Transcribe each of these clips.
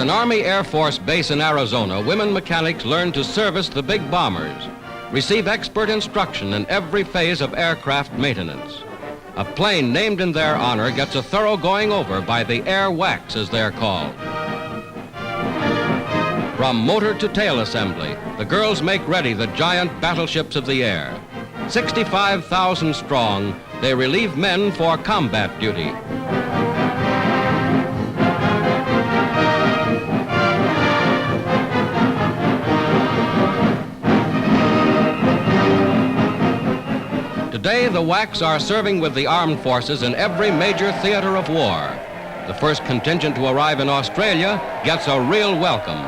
an Army Air Force base in Arizona, women mechanics learn to service the big bombers, receive expert instruction in every phase of aircraft maintenance. A plane named in their honor gets a thorough going over by the air WACs, as they're called. From motor to tail assembly, the girls make ready the giant battleships of the air. 65,000 strong, they relieve men for combat duty. Today, the WACs are serving with the armed forces in every major theater of war. The first contingent to arrive in Australia gets a real welcome.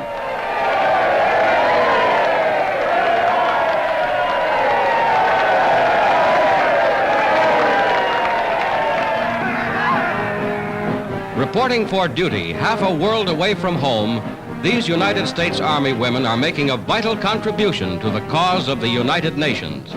Reporting for duty half a world away from home, these United States Army women are making a vital contribution to the cause of the United Nations.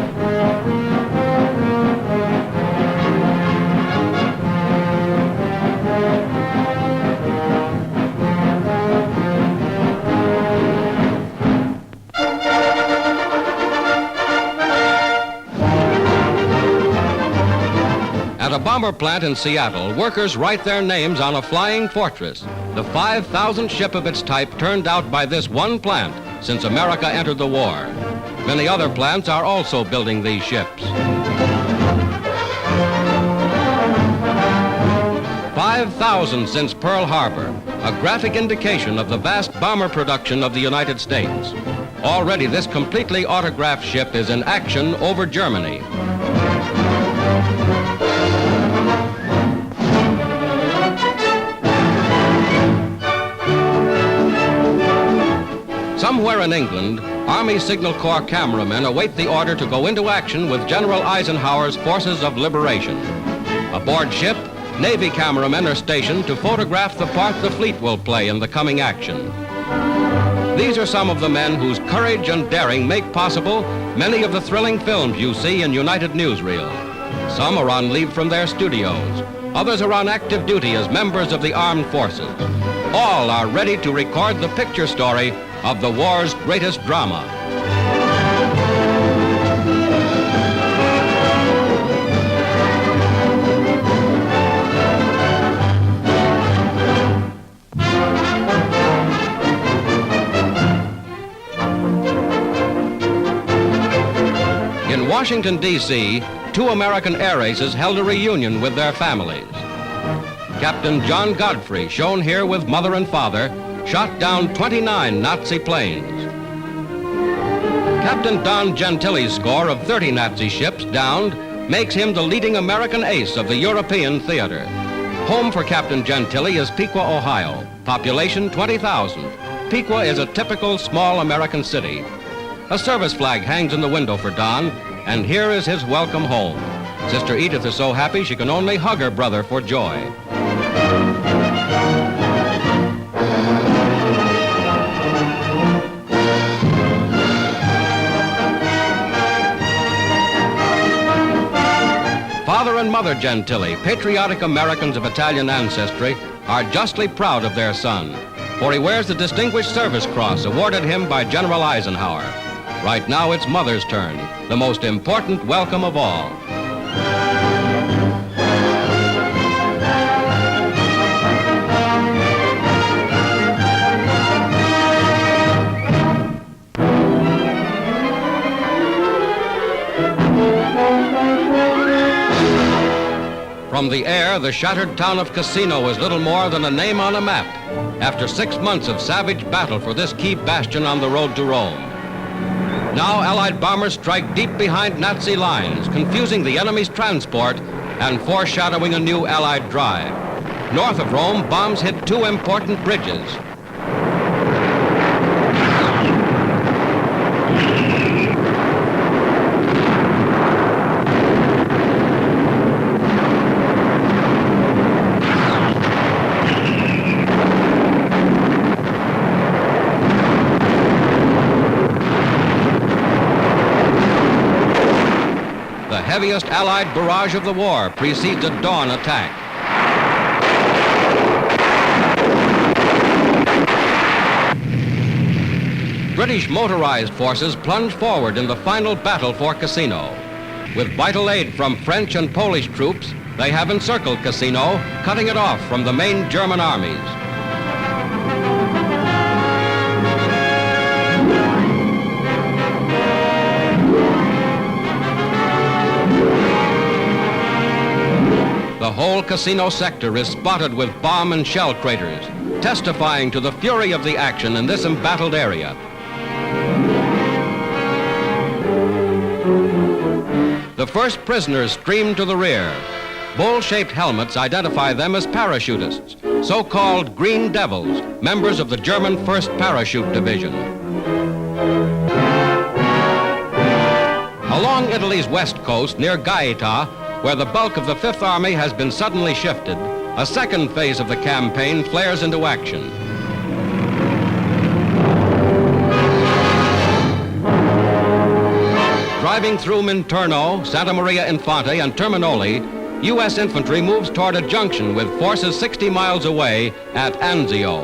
At a bomber plant in Seattle, workers write their names on a flying fortress, the 5,000th ship of its type turned out by this one plant since America entered the war. Many other plants are also building these ships. 5,000 since Pearl Harbor, a graphic indication of the vast bomber production of the United States. Already this completely autographed ship is in action over Germany. Somewhere in England, Army Signal Corps cameramen await the order to go into action with General Eisenhower's Forces of Liberation. Aboard ship, Navy cameramen are stationed to photograph the part the fleet will play in the coming action. These are some of the men whose courage and daring make possible many of the thrilling films you see in United Newsreel. Some are on leave from their studios. Others are on active duty as members of the armed forces. All are ready to record the picture story of the war's greatest drama. In Washington, D.C., 2 American air aces held a reunion with their families. Captain John Godfrey, shown here with mother and father, shot down 29 Nazi planes. Captain Don Gentili's score of 30 Nazi ships downed makes him the leading American ace of the European theater. Home for Captain Gentili is Piqua, Ohio. Population 20,000. Piqua is a typical small American city. A service flag hangs in the window for Don, and here is his welcome home. Sister Edith is so happy she can only hug her brother for joy. Father and Mother Gentili, patriotic Americans of Italian ancestry, are justly proud of their son, for he wears the Distinguished Service Cross awarded him by General Eisenhower. Right now it's Mother's turn, the most important welcome of all. From the air, the shattered town of Cassino is little more than a name on a map after 6 months of savage battle for this key bastion on the road to Rome. Now Allied bombers strike deep behind Nazi lines, confusing the enemy's transport and foreshadowing a new Allied drive. North of Rome, bombs hit 2 important bridges. The heaviest Allied barrage of the war precedes a dawn attack. British motorized forces plunge forward in the final battle for Cassino. With vital aid from French and Polish troops, they have encircled Cassino, cutting it off from the main German armies. The whole Cassino sector is spotted with bomb and shell craters, testifying to the fury of the action in this embattled area. The first prisoners stream to the rear. Bowl-shaped helmets identify them as parachutists, so-called Green Devils, members of the German 1st Parachute Division. Along Italy's west coast, near Gaeta, where the bulk of the Fifth Army has been suddenly shifted, a second phase of the campaign flares into action. Driving through Minturno, Santa Maria Infante, and Terminoli, U.S. infantry moves toward a junction with forces 60 miles away at Anzio.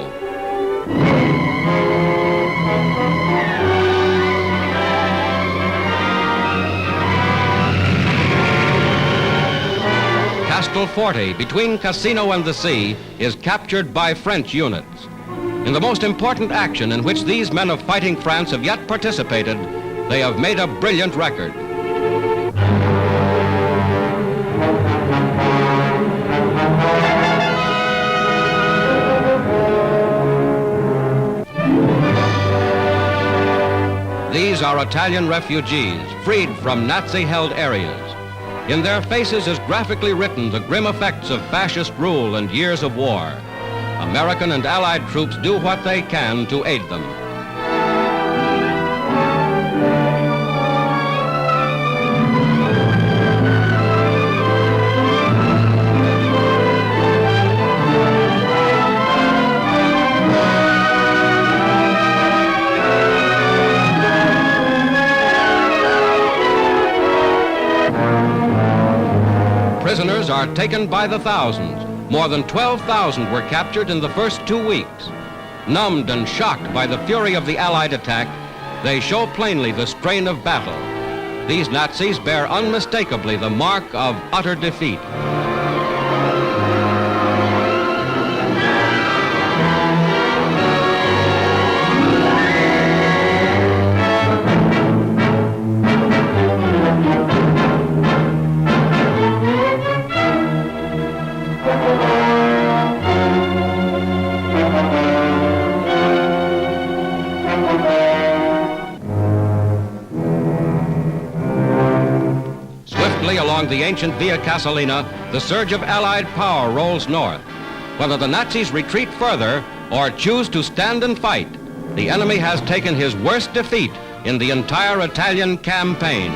Castelforte, between Cassino and the sea, is captured by French units. In the most important action in which these men of fighting France have yet participated, they have made a brilliant record. These are Italian refugees, freed from Nazi-held areas. In their faces is graphically written the grim effects of fascist rule and years of war. American and Allied troops do what they can to aid them. Prisoners are taken by the thousands. More than 12,000 were captured in the first 2 weeks. Numbed and shocked by the fury of the Allied attack, they show plainly the strain of battle. These Nazis bear unmistakably the mark of utter defeat. Along the ancient Via Casalina, the surge of Allied power rolls north. Whether the Nazis retreat further or choose to stand and fight, the enemy has taken his worst defeat in the entire Italian campaign.